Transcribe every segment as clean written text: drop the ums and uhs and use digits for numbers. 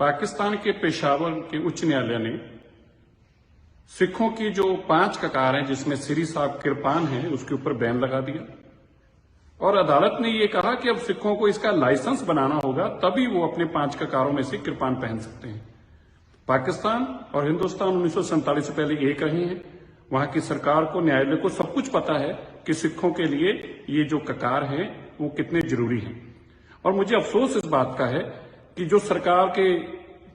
पाकिस्तान के पेशावर के उच्च न्यायालय ने सिखों की जो 5 ककार हैं जिसमें श्री साहब किरपान हैं उसके ऊपर बैन लगा दिया और अदालत ने यह कहा कि अब सिखों को इसका लाइसेंस बनाना होगा तभी वो अपने 5 ककारों में से किरपान पहन सकते हैं। पाकिस्तान और हिंदुस्तान 1947 से पहले एक रहे हैं। वहां की सरकार को, न्यायालय को सब कुछ पता है कि सिखों के लिए ये जो ककार हैं वो कितने जरूरी हैं। और मुझे अफसोस इस बात का है कि जो सरकार के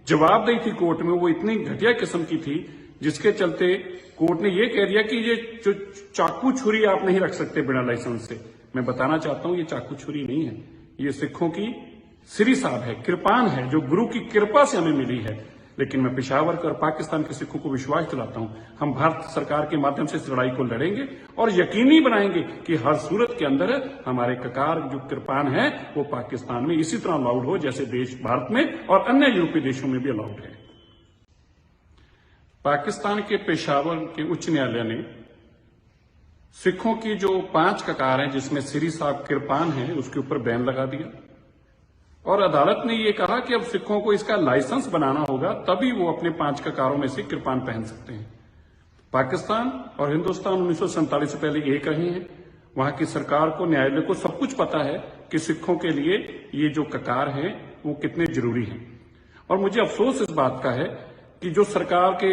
जवाबदेही थी कोर्ट में वो इतनी घटिया किस्म की थी जिसके चलते कोर्ट ने ये कह दिया कि ये जो चाकू छुरी आप नहीं रख सकते बिना लाइसेंस से। मैं बताना चाहता हूं ये चाकू छुरी नहीं है, ये सिखों की श्री साहब है, किरपान है, जो गुरु की कृपा से हमें मिली है। लेकिन मैं पेशावर और पाकिस्तान के सिखों को विश्वास दिलाता हूं हम भारत सरकार के माध्यम से इस लड़ाई को लड़ेंगे और यकीनी बनाएंगे कि हर सूरत के अंदर हमारे ककार जो किरपान है वो पाकिस्तान में इसी तरह अलाउड हो जैसे देश भारत में और अन्य यूरोपीय देशों में भी अलाउड है। पाकिस्तान के पेशावर के उच्च न्यायालय ने सिखों की जो 5 ककार हैं जिसमें श्री साहब किरपान हैं उसके ऊपर बैन लगा दिया और अदालत ने यह कहा कि अब सिखों को इसका लाइसेंस बनाना होगा तभी वो अपने 5 ककारों में से किरपान पहन सकते हैं। पाकिस्तान और हिंदुस्तान 1947 से पहले एक रहे हैं। वहां की सरकार को, न्यायालय को सब कुछ पता है कि सिखों के लिए ये जो ककार हैं वो कितने जरूरी हैं। और मुझे अफसोस इस बात का है कि जो सरकार के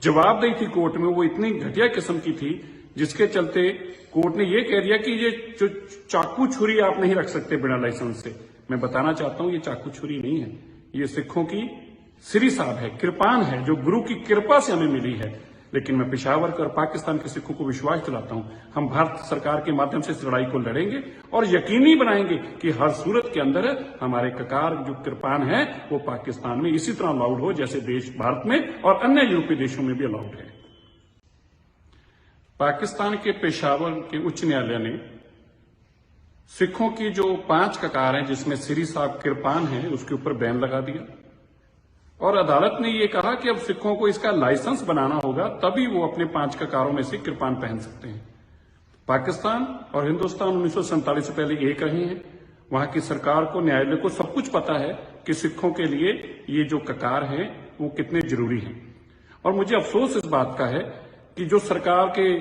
जवाबदेही थी कोर्ट में वो इतनी घटिया किस्म की थी जिसके चलते कोर्ट ने यह कह दिया कि ये जो चाकू छुरी आप नहीं रख सकते बिना लाइसेंस से। मैं बताना चाहता हूं ये चाकू छुरी नहीं है, ये सिखों की श्री साहब है, किरपान है, जो गुरु की कृपा से हमें मिली है। लेकिन मैं पेशावर और पाकिस्तान के सिखों को विश्वास दिलाता हूं हम भारत सरकार के माध्यम से इस लड़ाई को लड़ेंगे और यकीनी बनाएंगे कि हर सूरत के अंदर हमारे ककार जो किरपान है वो पाकिस्तान में इसी तरह अलाउड हो जैसे देश भारत में और अन्य यूरोपीय देशों में भी अलाउड है। पाकिस्तान के पेशावर के उच्च न्यायालय ने सिखों की जो 5 ककार हैं जिसमें श्री साहब किरपान हैं उसके ऊपर बैन लगा दिया और अदालत ने यह कहा कि अब सिखों को इसका लाइसेंस बनाना होगा तभी वो अपने 5 ककारों में से किरपान पहन सकते हैं। पाकिस्तान और हिंदुस्तान 1947 से पहले एक रहे हैं। वहां की सरकार को, न्यायालय को सब कुछ पता है कि सिखों के लिए ये जो ककार हैं वो कितने जरूरी हैं। और मुझे अफसोस इस बात का है कि जो सरकार के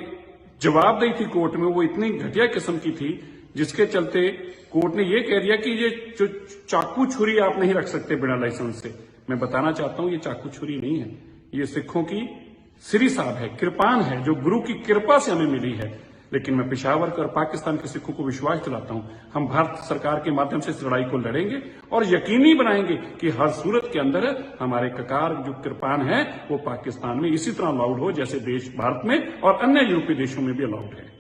जवाबदेही थी कोर्ट में वो इतनी घटिया किस्म की थी जिसके चलते कोर्ट ने यह कह दिया कि ये जो चाकू छुरी आप नहीं रख सकते बिना लाइसेंस से। मैं बताना चाहता हूं ये चाकू छुरी नहीं है, ये सिखों की श्री साहब है, किरपान है, जो गुरु की कृपा से हमें मिली है। लेकिन मैं पेशावर और पाकिस्तान के सिखों को विश्वास दिलाता हूं हम भारत सरकार के माध्यम से इस लड़ाई को लड़ेंगे और यकीनी बनाएंगे कि हर सूरत के अंदर हमारे ककार जो किरपान है वो पाकिस्तान में इसी तरह अलाउड हो जैसे देश भारत में और अन्य यूरोपीय देशों में भी अलाउड है।